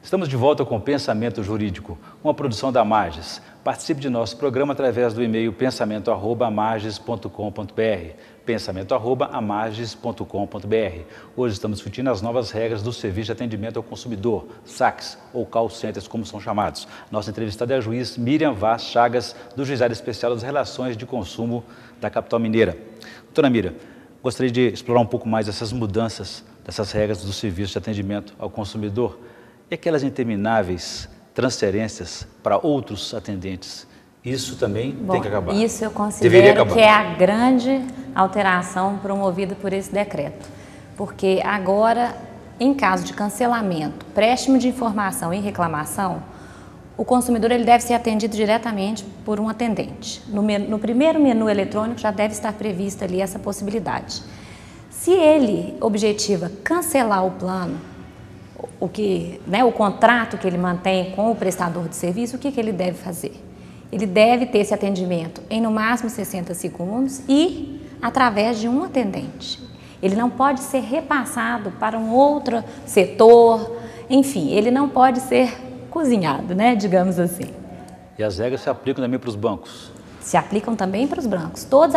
Estamos de volta com Pensamento Jurídico, uma produção da Mages. Participe de nosso programa através do e-mail pensamento@amages.com.br, pensamento@amages.com.br. Hoje estamos discutindo as novas regras do Serviço de Atendimento ao Consumidor, SACs, ou call centers, como são chamados. Nossa entrevistada é a juiz Miriam Vaz Chagas, do Juizado Especial das Relações de Consumo da capital mineira. Doutora Miriam, gostaria de explorar um pouco mais essas mudanças dessas regras do Serviço de Atendimento ao Consumidor e aquelas intermináveis transferências para outros atendentes. Isso também tem que acabar. Isso eu considero que é a grande alteração promovida por esse decreto. Porque agora, em caso de cancelamento, préstimo de informação e reclamação, o consumidor ele deve ser atendido diretamente por um atendente. No primeiro menu eletrônico já deve estar prevista ali essa possibilidade. Se ele objetiva cancelar o plano, o contrato que ele mantém com o prestador de serviço, o que ele deve fazer? Ele deve ter esse atendimento em no máximo 60 segundos e através de um atendente. Ele não pode ser repassado para um outro setor, enfim, ele não pode ser cozinhado, digamos assim. E as regras se aplicam também para os bancos? Se aplicam também para os bancos. Todo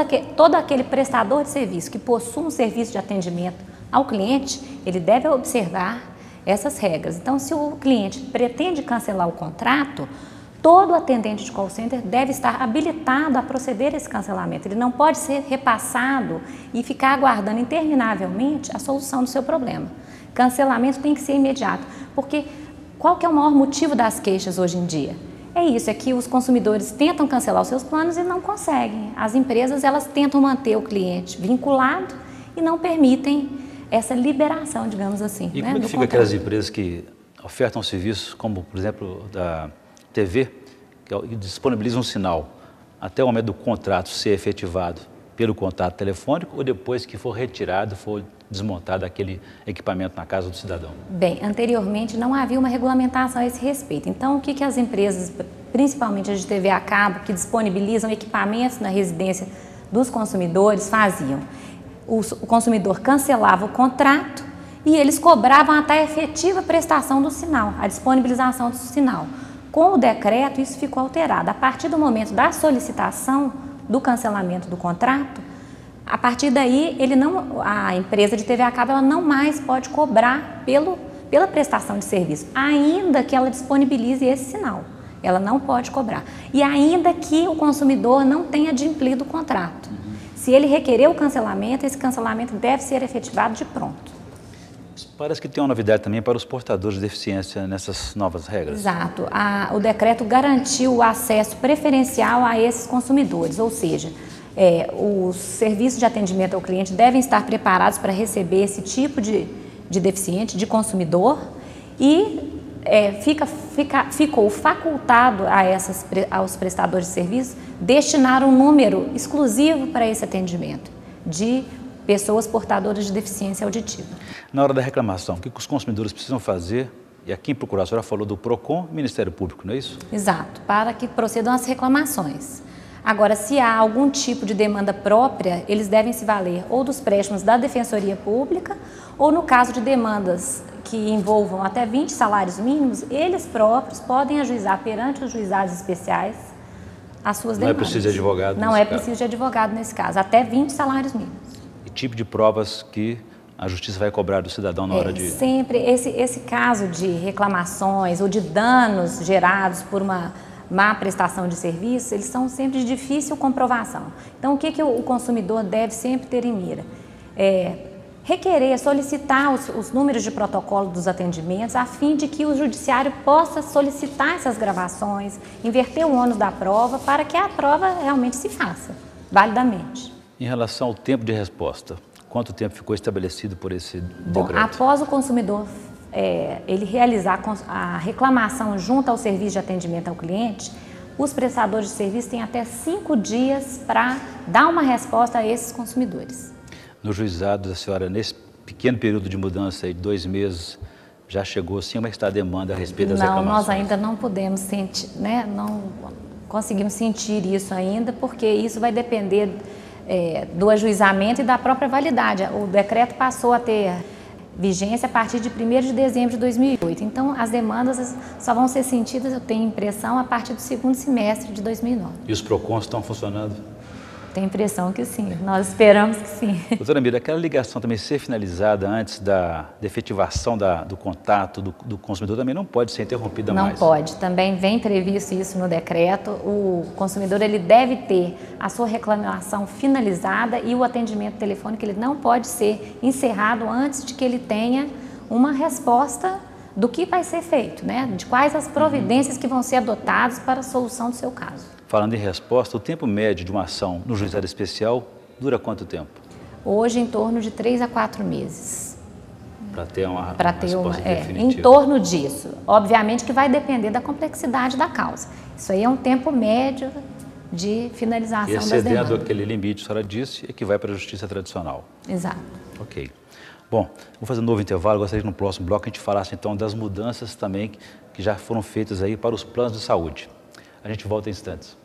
aquele prestador de serviço que possui um serviço de atendimento ao cliente, ele deve observar essas regras. Então, se o cliente pretende cancelar o contrato, todo atendente de call center deve estar habilitado a proceder a esse cancelamento. Ele não pode ser repassado e ficar aguardando interminavelmente a solução do seu problema. Cancelamento tem que ser imediato, porque qual que é o maior motivo das queixas hoje em dia? É isso, é que os consumidores tentam cancelar os seus planos e não conseguem. As empresas, elas tentam manter o cliente vinculado e não permitem essa liberação, digamos assim. E como é que fica aquelas empresas que ofertam serviços, como, por exemplo, da TV, que disponibilizam um sinal até o momento do contrato ser efetivado pelo contato telefônico ou depois que for retirado, for desmontado aquele equipamento na casa do cidadão? Bem, anteriormente não havia uma regulamentação a esse respeito. Então, o que as empresas, principalmente as de TV a cabo, que disponibilizam equipamentos na residência dos consumidores, faziam? O consumidor cancelava o contrato e eles cobravam até a efetiva prestação do sinal, a disponibilização do sinal. Com o decreto, isso ficou alterado. A partir do momento da solicitação do cancelamento do contrato, a partir daí, a empresa de TV a cabo ela não mais pode cobrar pela prestação de serviço, ainda que ela disponibilize esse sinal. Ela não pode cobrar. E ainda que o consumidor não tenha adimplido o contrato. Se ele requerer o cancelamento, esse cancelamento deve ser efetivado de pronto. Parece que tem uma novidade também para os portadores de deficiência nessas novas regras. Exato. O decreto garantiu o acesso preferencial a esses consumidores, ou seja, os serviços de atendimento ao cliente devem estar preparados para receber esse tipo de deficiente, de consumidor, e ficou facultado aos prestadores de serviço destinar um número exclusivo para esse atendimento de pessoas portadoras de deficiência auditiva. Na hora da reclamação, o que os consumidores precisam fazer? E aqui em procurar, a senhora falou do PROCON, Ministério Público, não é isso? Exato, para que procedam as reclamações. Agora, se há algum tipo de demanda própria, eles devem se valer ou dos préstimos da Defensoria Pública, ou no caso de demandas que envolvam até 20 salários mínimos, eles próprios podem ajuizar perante os juizados especiais as suas demandas. Não é preciso de advogado nesse caso? Não é preciso de advogado nesse caso, até 20 salários mínimos. E tipo de provas que a Justiça vai cobrar do cidadão na hora de... Sempre esse caso de reclamações ou de danos gerados por uma má prestação de serviço, eles são sempre de difícil comprovação. Então, o que o consumidor deve sempre ter em mira? Requerer, solicitar os números de protocolo dos atendimentos, a fim de que o judiciário possa solicitar essas gravações, inverter o ônus da prova, para que a prova realmente se faça, validamente. Em relação ao tempo de resposta, quanto tempo ficou estabelecido por esse decreto? Bom, após o consumidor ele realizar a reclamação junto ao serviço de atendimento ao cliente, os prestadores de serviço têm até 5 dias para dar uma resposta a esses consumidores. No juizado, a senhora, nesse pequeno período de mudança aí, de 2 meses, já chegou sim uma demanda a respeito das reclamações? Não, nós ainda não podemos sentir, não conseguimos sentir isso ainda, porque isso vai depender do ajuizamento e da própria validade. O decreto passou a ter vigência a partir de 1º de dezembro de 2008. Então, as demandas só vão ser sentidas, eu tenho impressão, a partir do 2º semestre de 2009. E os PROCONs estão funcionando? Tenho a impressão que sim, nós esperamos que sim. Doutora Mira, aquela ligação também ser finalizada antes da efetivação do contato do consumidor também não pode ser interrompida mais? Não pode, também vem previsto isso no decreto. O consumidor ele deve ter a sua reclamação finalizada e o atendimento telefônico ele não pode ser encerrado antes de que ele tenha uma resposta do que vai ser feito, né? De quais as providências que vão ser adotadas para a solução do seu caso. Falando em resposta, o tempo médio de uma ação no juizado especial dura quanto tempo? Hoje, em torno de 3 a 4 meses. Para ter uma resposta definitiva. Em torno disso. Obviamente que vai depender da complexidade da causa. Isso aí é um tempo médio de finalização das demandas. Excedendo aquele limite, a senhora disse, é que vai para a justiça tradicional. Exato. Ok. Bom, vou fazer um novo intervalo, gostaria que no próximo bloco a gente falasse então das mudanças também que já foram feitas aí para os planos de saúde. A gente volta em instantes.